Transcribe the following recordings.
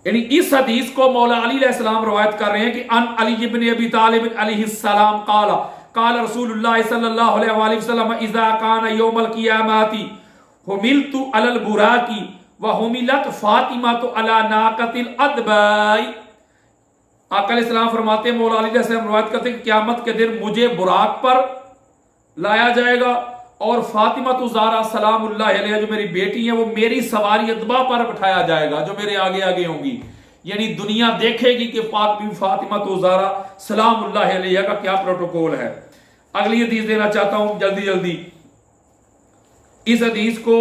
یعنی اس حدیث کو مولا علی علیہ السلام روایت کر رہے ہیں کہ ان علی ابن ابی طالب علیہ السلام قال قال رسول اللہ صلی اللہ علیہ وآلہ وسلم اذا کان یوم القیامت حملت علی البراق وحملت فاطمہ علی ناقۃ الادباء۔ آقا علیہ السلام فرماتے ہیں، مولا علی علیہ السلام روایت کرتے ہیں کہ قیامت کے دن مجھے براق پر لایا جائے گا اور فاطمہ زہرا سلام اللہ علیہ جو میری بیٹی ہیں وہ میری سواری ادبا پر بٹھایا جائے گا جو میرے آگے آگے ہوں گی۔ یعنی دنیا دیکھے گی کہ پاک بی فاطمہ زہرا سلام اللہ علیہ کا کیا پروٹوکول ہے۔ اگلی حدیث دینا چاہتا ہوں جلدی جلدی۔ اس حدیث کو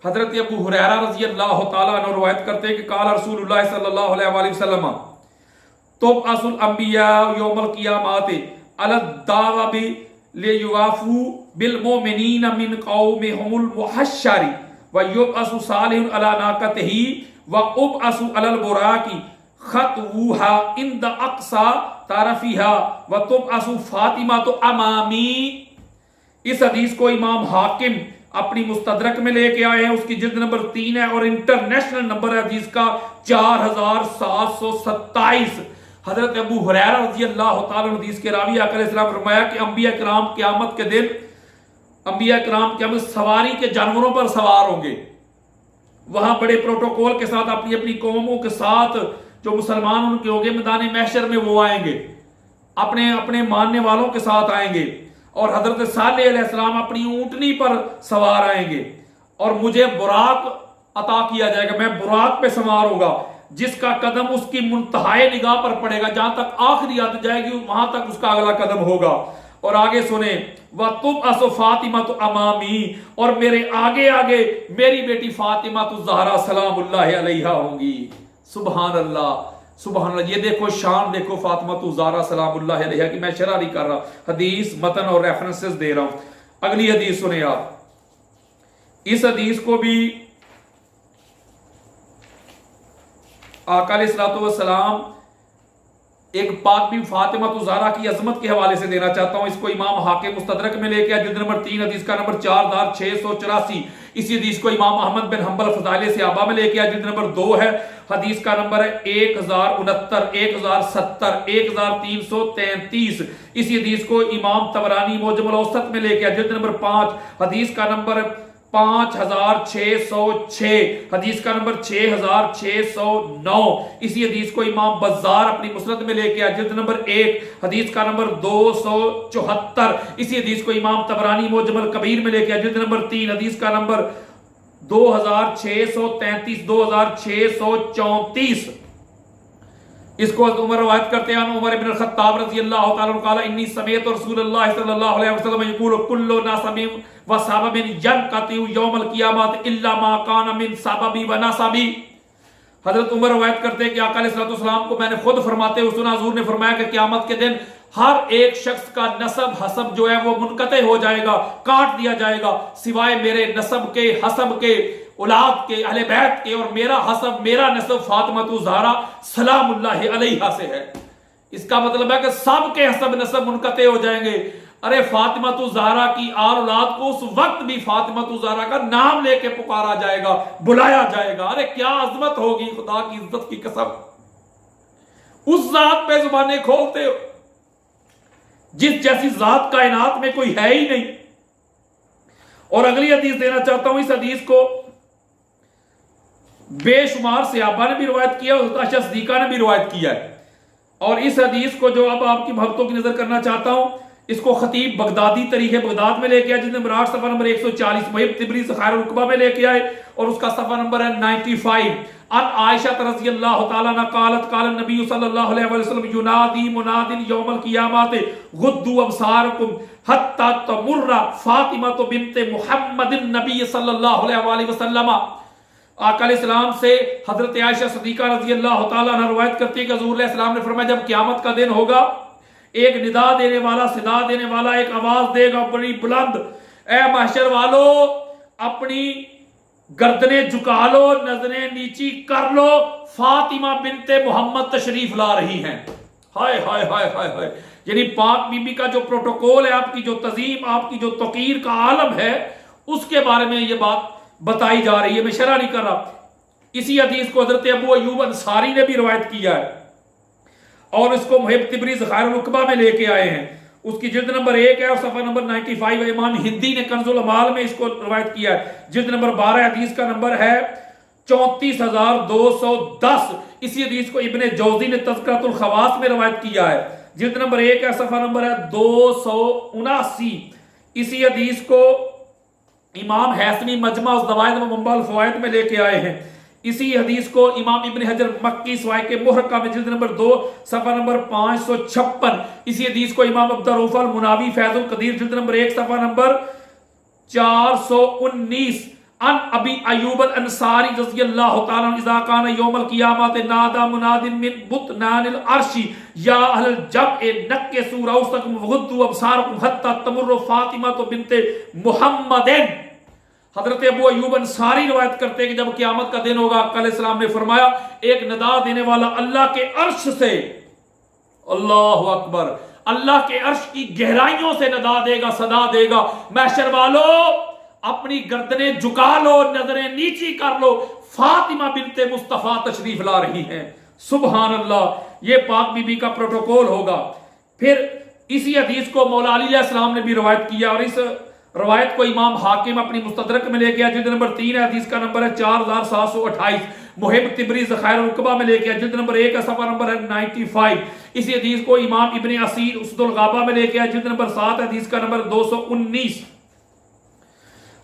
حضرت ابو ہریرہ رضی اللہ تعالیٰ عنہ روایت کرتے ہیں کہ قال رسول اللہ صلی اللہ علیہ وآلہ وسلم تبعث الانبیاء یوم القیامت علی الدعوۃ لیوافوا بالمؤمنین من قومهم المحشر ویبعث صالح علی ناقتہ وابعث علی البراق خطوها عند اقصى طرفها وتبعث فاطمہ امامی۔ اس حدیث کو امام حاکم اپنی مستدرک میں لے کے آئے ہیں، اس کی جلد نمبر 3 ہے اور انٹرنیشنل نمبر ہے حدیث کا 4727۔ حضرت ابو ہریرہ رضی اللہ تعالیٰ عنہ حدیث کے راوی آقا علیہ السلام فرمایا کہ انبیاء کرام قیامت کے دن سواری کے جانوروں پر سوار ہوں گے، وہاں بڑے پروٹوکول کے ساتھ اپنی اپنی قوموں کے ساتھ جو مسلمان ان کے ہوں گے میدان محشر میں وہ آئیں گے، اپنے اپنے ماننے والوں کے ساتھ آئیں گے، اور حضرت صالح علیہ السلام اپنی اونٹنی پر سوار آئیں گے اور مجھے براق عطا کیا جائے گا، میں براق پہ سوار ہوں گا جس کا قدم اس کی منتہائے نگاہ پر پڑے گا، جہاں تک آخری آت جائے گی وہاں تک اس کا اگلا قدم ہوگا۔ اور آگے سنیں وَتُبْعَثُ فَاطِمَةُ أَمَامِي، اور میرے آگے آگے میری بیٹی فاطمہ زہرا سلام اللہ علیہ ہوں گی۔ سبحان اللہ سبحان اللہ، یہ دیکھو شان دیکھو فاطمہ زہرا سلام اللہ علیہ کی، میں شرح نہیں کر رہا، حدیث متن اور ریفرنسز دے رہا ہوں۔ اگلی حدیث سنیں آپ، اس حدیث کو بھی آقا علیہ السلام ایک پاک بی فاطمہ زہرا کی عظمت کے حوالے سے دینا چاہتا ہوں۔ اس کو امام حاکم مستدرک میں لے کے جلد نمبر 3 حدیث کا نمبر 4684۔ اسی حدیث کو امام احمد بن حنبل فضائل صحابہ میں لے کے جلد نمبر 2 ہے، حدیث کا نمبر ہے 1069 1070 1333۔ اسی حدیث کو امام طبرانی معجم الاوسط میں لے کے جلد نمبر 5 حدیث کا نمبر 5606، حدیث کا نمبر 6609۔ اسی حدیث کو امام بزار اپنی مسند میں لے کے جلد نمبر 1 حدیث کا نمبر 274۔ اسی حدیث کو امام طبرانی معجم الکبیر میں لے کے جلد نمبر 3 حدیث کا نمبر 2633 2634۔ اس کو عمر روایت کرتے ہیں، عمر بن الخطاب رضی اللہ تعالیٰ عنہ قال انی سمعت رسول اللہ صلی اللہ علیہ وسلم یقول کل نسب و سبب ینقطع یوم القیامت الا ما کان من سببی و نسبی۔ حضرت عمر روایت کرتے ہیں کہ آقا علیہ السلام کو میں نے خود فرماتے ہوئے سنا، حضور نے فرمایا کہ قیامت کے دن ہر ایک شخص کا نسب حسب جو ہے وہ منقطع ہو جائے گا، کاٹ دیا جائے گا، سوائے میرے نسب کے، حسب کے، اولاد کے، اہل بیت کے، اور میرا حسب میرا نسب فاطمہ زہرا سلام اللہ علیہا سے ہے۔ اس کا مطلب ہے کہ سب کے حسب نسب منقطع ہو جائیں گے۔ ارے فاطمہ زہرا کی آل اولاد کو اس وقت بھی فاطمہ زہرا کا نام لے کے پکارا جائے گا، بلایا جائے گا۔ ارے کیا عظمت ہوگی، خدا کی عزت کی قسم، اس ذات پہ زبانیں کھولتے ہو جس جیسی ذات کائنات میں کوئی ہے ہی نہیں۔ اور اگلی حدیث دینا چاہتا ہوں، اس حدیث کو بے شمار صحابہ نے بھی روایت کیا اور عائشہ صدیقہ نے بھی روایت کیا ہے۔ اور اس حدیث کو جو اب آپ کی محبتوں کی نظر کرنا چاہتا ہوں، اس کو خطیب بغدادی تاریخ بغداد میں لے کے آئے، جس نے 8 صفحہ نمبر 140، محب تبری ذخائر العقبہ میں لے کے آئے اور اس کا صفحہ نمبر ہے 95۔ ان عائشہ رضی اللہ تعالیٰ عنہ قالت قال النبی صلی اللہ علیہ وسلم ینادی مناد یوم القیامت غضوا ابصارکم حتی تمر فاطمہ بنت محمد النبی صلی اللہ علیہ وسلم۔ آقا علیہ السلام سے حضرت عائشہ صدیقہ رضی اللہ تعالیٰ عنہ روایت کرتی ہے کہ حضور علیہ السلام نے فرمایا جب قیامت کا دن ہوگا، ایک ندا دینے والا، صدا دینے والا ایک آواز دے گا بڑی بلند، اے محشر والو اپنی گردنیں جھکا لو، نظریں نیچی کر لو، فاطمہ بنت محمد تشریف لا رہی ہیں۔ ہائے ہائے ہائے ہائے ہائے، یعنی پاک بی بی کا جو پروٹوکول ہے، آپ کی جو تعظیم، آپ کی جو توقیر کا عالم ہے، اس کے بارے میں یہ بات بتائی جا رہی ہے، میں شرح نہیں کر رہا۔ इसी हदीस को हजरत अबू अय्यूब अंसारी ने भी रवायत किया है और इसको मुहिब तिबरी ज़खाइरुल उक़बा में लेके आए हैं। उसकी जिल्द नंबर 1 है और सफ़ा नंबर 95। इमाम हिंदी ने कंजुल अमाल में इसको रवायत किया है। जिल्द नंबर 12, हदीस का नंबर है 34,210। इसी हदीस को इब्ने जौज़ी ने तज़किरतुल ख़वास में रवायत किया है। जिल्द नंबर 1 है, सफ़ा नंबर है 279। इसी हदीस को इमाम हैसमी मजमा उस ज़वाइद व मंबाउल फ़वाइद में लेके आए हैं। इसी हदीस को इमाम इब्न हजर मक्की सवाए के मुहर्रका में जिल्द नंबर 2 सफ़ा नंबर 556। इसी हदीस को इमाम अब्दुर रऊफ़ अल मुनावी फैज़ुल क़दीर जिल्द नंबर 1 सफ़ा नंबर 419 अन अबी अय्यूब अल अंसारी रज़ियल्लाहु तआला अन्हु इज़ा काना यौमल क़ियामत नादा मुनादिन मिन बुतनानिल अर्शी या अहलल जबए नक्किसू रऊसकुम वग़ुद्दू अबसारकुम हत्ता तमुर्रु फातिमा बिन्ते मुहम्मदिन। हजरत अबू अय्यूब अंसारी रवायत करते हैं कि जब क़यामत का दिन होगा, आका अलैहिस्सलाम ने फरमाया एक निदा देने वाला अल्लाह के अर्श से, अल्लाहु अकबर, अल्लाह के अर्श की गहराइयों से निदा देगा, सदा देगा, महशर वालों अपनी गर्दनें झुका लो, नजरें नीची कर लो, फातिमा बिनते मुस्तफा तशरीफ ला रही हैं। सुभान अल्लाह, ये पाक बीबी का प्रोटोकॉल होगा। फिर इसी हदीस को मौला अली अलैहिस्सलाम ने भी रवायत किया और इस रवायत को इमाम हाकिम अपनी मुस्तदरक में लेके आया। जिल्द नंबर 3 है, हदीस का नंबर है 4728। मुहिब तिबरी ज़खाइरुल उक़बा में लेके आया, जिल्द नंबर 1 है, सफ़ा नंबर है 95। इसी हदीस को इमाम इब्ने असीर उसदुल गाबा में लेके आया, जिल्द नंबर 7 है, हदीस का नंबर 219।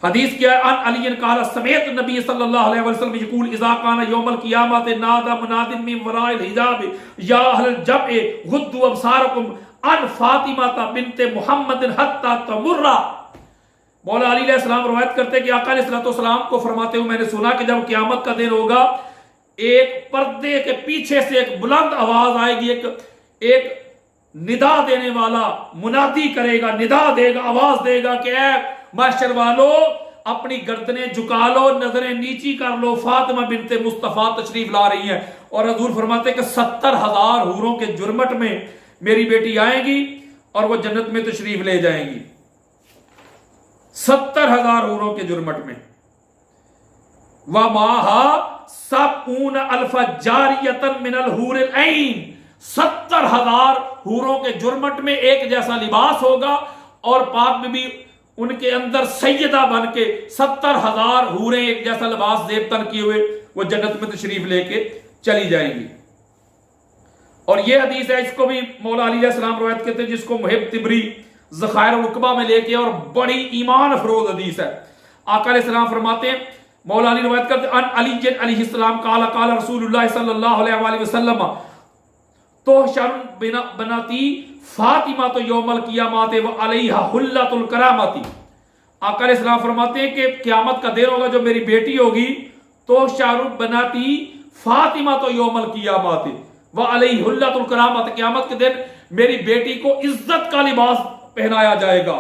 हदीस क्या है, अन अली क़ाल समेत नबी सल्लल्लाहु अलैहि वसल्लम यक़ूल इज़ा काना यौमल क़ियामत नादा मुनादिन मिन वराइल हिजाब या अहल जबए गुद्दू अबसारकुम अन फातिमा बिन्ते मुहम्मदिन हत्ता तमुर्रा। मौला अली अलैहिस्सलाम रवायत करते हैं कि आका अलैहिस्सलाम को फरमाते हुए मैंने सुना कि जब क़यामत का दिन होगा, एक पर्दे के पीछे से एक बुलंद आवाज आएगी, एक निदा देने वाला मुनादी करेगा, निदा देगा, आवाज देगा कि ऐ महशर वालों अपनी गर्दनें झुका लो, नजरें नीची कर लो, फातिमा बिनते मुस्तफा तशरीफ ला रही हैं। और हजूर फरमाते कि 70,000 हूरों के जुर्मट में मेरी बेटी आएगी और वो जन्नत में तशरीफ ले जाएंगी। 70,000 हूरों के जुर्मट में। व माहा सबून अल्फ जारियतन मिनल हूरिल ऐन। 70,000 हूरों के जुर्मट में एक जैसा लिबास होगा और पाक में भी उनके अंदर सैयदा बन के 70,000 हूरें एक जैसा लिबास जेबतन किए हुए वो जन्नत में तशरीफ लेके चली जाएंगी। और ये हदीस है, इसको भी मौला अली अलैहिस्सलाम रवायत करते हैं, जिसको मुहिब तिबरी ज़खाइरुल उक़बा में लेके, और बड़ी ईमान अफरोज हदीस है। आका अलैहिस्सलाम फरमाते हैं, मौला अली रवायत करते हैं, अन अली अलैहिस्सलाम काला काला रसूलुल्लाह सल्लल्लाहु अलैहि वसल्लम तो शर्म बनाती फातिमा तो यौमल क़ियामत व अलैहा हुल्लतुल करामती। आका अलैहिस्सलाम फरमाते हैं कि क़यामत का दिन होगा, जो मेरी बेटी होगी तो शाहरुख बनाती फातिमा तो यौमल क़ियामत व अलैहा हुल्लतुल करामत। क़यामत के दिन मेरी बेटी को इज्जत का लिबास पहनाया जाएगा।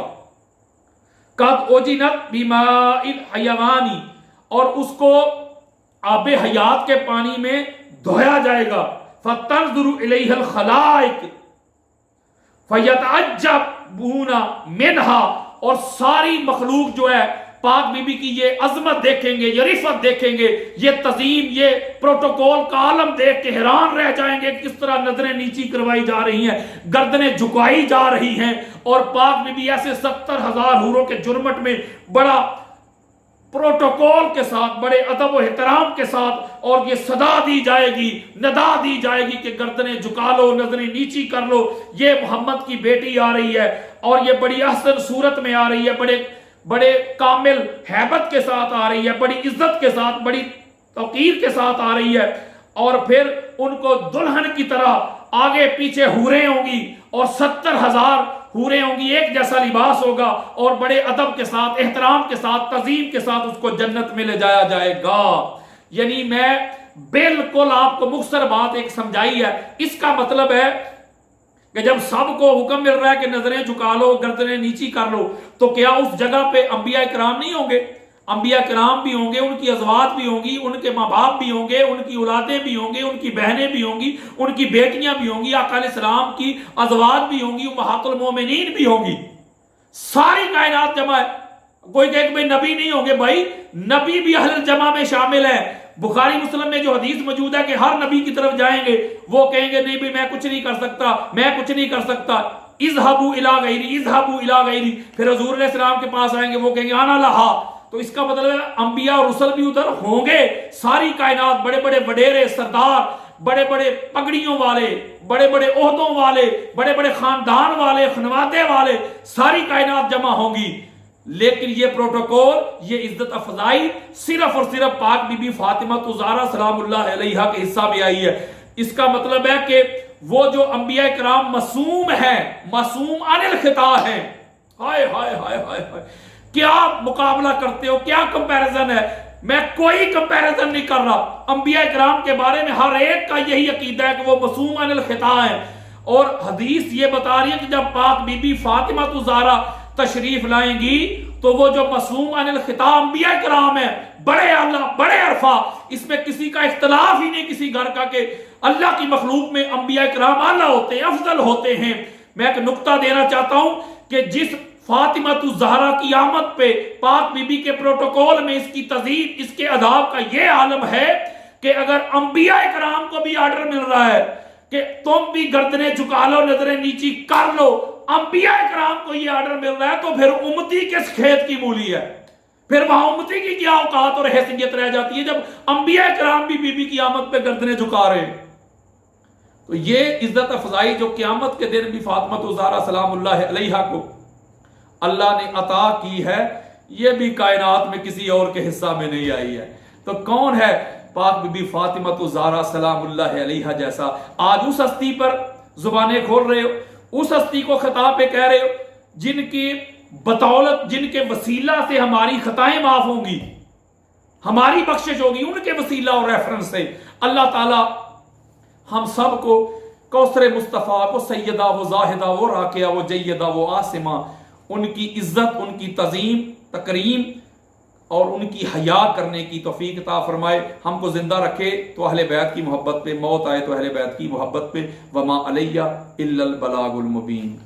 कद ओजिनत बिमाइल हयवानी, और उसको आबे हयात के पानी में धोया जाएगा। फतंजुरु इलैहल खलाइक फयतअज्जबूना मिनहा, और सारी मखलूक जो है पाक बीबी की ये अजमत देखेंगे, ये रिफत देखेंगे, ये तज़ीम, ये प्रोटोकॉल का आलम देख के हैरान रह जाएंगे किस तरह नजरें नीची करवाई जा रही हैं, गर्दनें झुकाई जा रही हैं। और पाक बीबी ऐसे 70,000 हूरों के जुर्मट में बड़ा प्रोटोकॉल के साथ, बड़े अदब व एहतराम के साथ, और ये सदा दी जाएगी, नदा दी जाएगी कि गर्दनें झुका लो, नजरें नीची कर लो, ये मोहम्मद की बेटी आ रही है और ये बड़ी अहसन सूरत में आ रही है, बड़े बड़े कामिल हैबत के साथ आ रही है, बड़ी इज्जत के साथ, बड़ी तौकीर के साथ आ रही है। और फिर उनको दुल्हन की तरह आगे पीछे हूरें होंगी और 70,000 हूरें होंगी, एक जैसा लिबास होगा और बड़े अदब के साथ, एहतराम के साथ, तज़ीम के साथ उसको जन्नत में ले जाया जाएगा। यानी मैं बिल्कुल आपको मुख्तसर बात एक समझाई है। इसका मतलब है कि जब सबको हुक्म मिल रहा है कि नजरें झुका लो, गर्दनें नीची कर लो, तो क्या उस जगह पे अंबिया किराम नहीं होंगे? अंबिया किराम भी होंगे, उनकी अज़वाज भी होंगी, उनके माँ बाप भी होंगे, उनकी औलादें भी होंगी, उनकी बहनें भी होंगी, उनकी बेटियां भी होंगी, आका अलैहिस्सलाम की अज़वाज भी होंगी, उम्महातुल मोमिनीन भी होंगी, सारी कायनात जमा है। कोई कहे कि भाई नबी नहीं होंगे, भाई नबी भी अहल जमा में शामिल है, बुखारी मुस्लिम में जो हदीस मौजूद है कि हर नबी की तरफ जाएंगे, वो कहेंगे नहीं भाई मैं कुछ नहीं कर सकता, मैं कुछ नहीं कर सकता, इज़हबू इला गैरी, इज़हबू इला गैरी। फिर हुजूर अलैहिस्सलाम के पास आएंगे, वो कहेंगे आना लहा। तो इसका मतलब है अंबिया और रुसल भी उधर होंगे। सारी कायनात, बड़े बड़े वडेरे सरदार, बड़े बड़े पगड़ियों वाले, बड़े बड़े ओहदों वाले, बड़े बड़े खानदान वाले, खनवाते वाले, सारी कायनात जमा होंगी। लेकिन ये प्रोटोकॉल, ये इज्जत अफजाई सिर्फ और सिर्फ पाक बीबी फातिमा ज़हरा सलामुल्लाह अलैहा के हिस्सा में आई है। इसका मतलब है कि वो जो अंबिया किराम मासूम है, मासूम अनिल खिता है। हाय हाय हाय हाय हाय, क्या मुकाबला करते हो, क्या कंपैरिजन है। मैं कोई कंपैरिजन नहीं कर रहा। अंबिया किराम के बारे में हर एक का यही अकीदा है कि वो मासूम अनिल खिता है। और हदीस ये बता रही है कि जब पाक बीबी फातिमा ज़हरा तशरीफ लाएंगी तो वो जो मासूम अनिल खिता अंबिया किराम है, बड़े आला, बड़े अरफा, इसमें किसी का इख्तलाफ ही नहीं किसी घर का कि अल्लाह की मखलूक में अंबिया किराम आला होते हैं, अफजल होते हैं। मैं एक नुक्ता देना चाहता हूं कि जिस फातिमा ज़हरा की आमद पे पाक बीबी के प्रोटोकॉल में इसकी तज़ीब, इसके अदाब का ये आलम है कि अगर अंबिया किराम को भी आर्डर मिल रहा है कि तुम भी गर्दनें झुका लो, नजरें नीची कर लो, अंबिया किराम को ये आर्डर मिल रहा है, तो फिर उम्मती किस खेत की मूली है। फिर वहां उम्मती की क्या औकात और हैसियत रह जाती है जब अंबिया किराम भी बीबी की आमद पे गर्दनें झुका रहे हैं। तो ये इज्जत अफजाई जो क़यामत के दिन भी फातिमा ज़हरा सलामुल्लाह अलैहा को अल्लाह ने अता की है, ये भी कायनात में किसी और के हिस्सा में नहीं आई है। तो कौन है पाक बीबी फातिमा ज़हरा सलामुल्लाह अलैहा जैसा। आज उस हस्ती पर जुबानें खोल रहे हो, उस हस्ती को खिताब पे कह रहे हो जिनकी बतौलत, जिनके वसीला से हमारी खताएं माफ होंगी, हमारी बख्शिश होगी, उनके वसीला और रेफरेंस से अल्लाह ताला हम सब को कौसर मुस्तफ़ा, वो सैयदा, वो जाहिदा, वो राकिया, वो जय्यदा, वो आसिमा, उनकी इज्जत, उनकी तज़ीम, तकरीम और उनकी हया करने की तौफीक अता फरमाए। हमको जिंदा रखे तो अहले बैत की मोहब्बत पे, मौत आए तो अहले बैत की मोहब्बत पे। वमा अलैया इल्लल बलागुल मुबीन।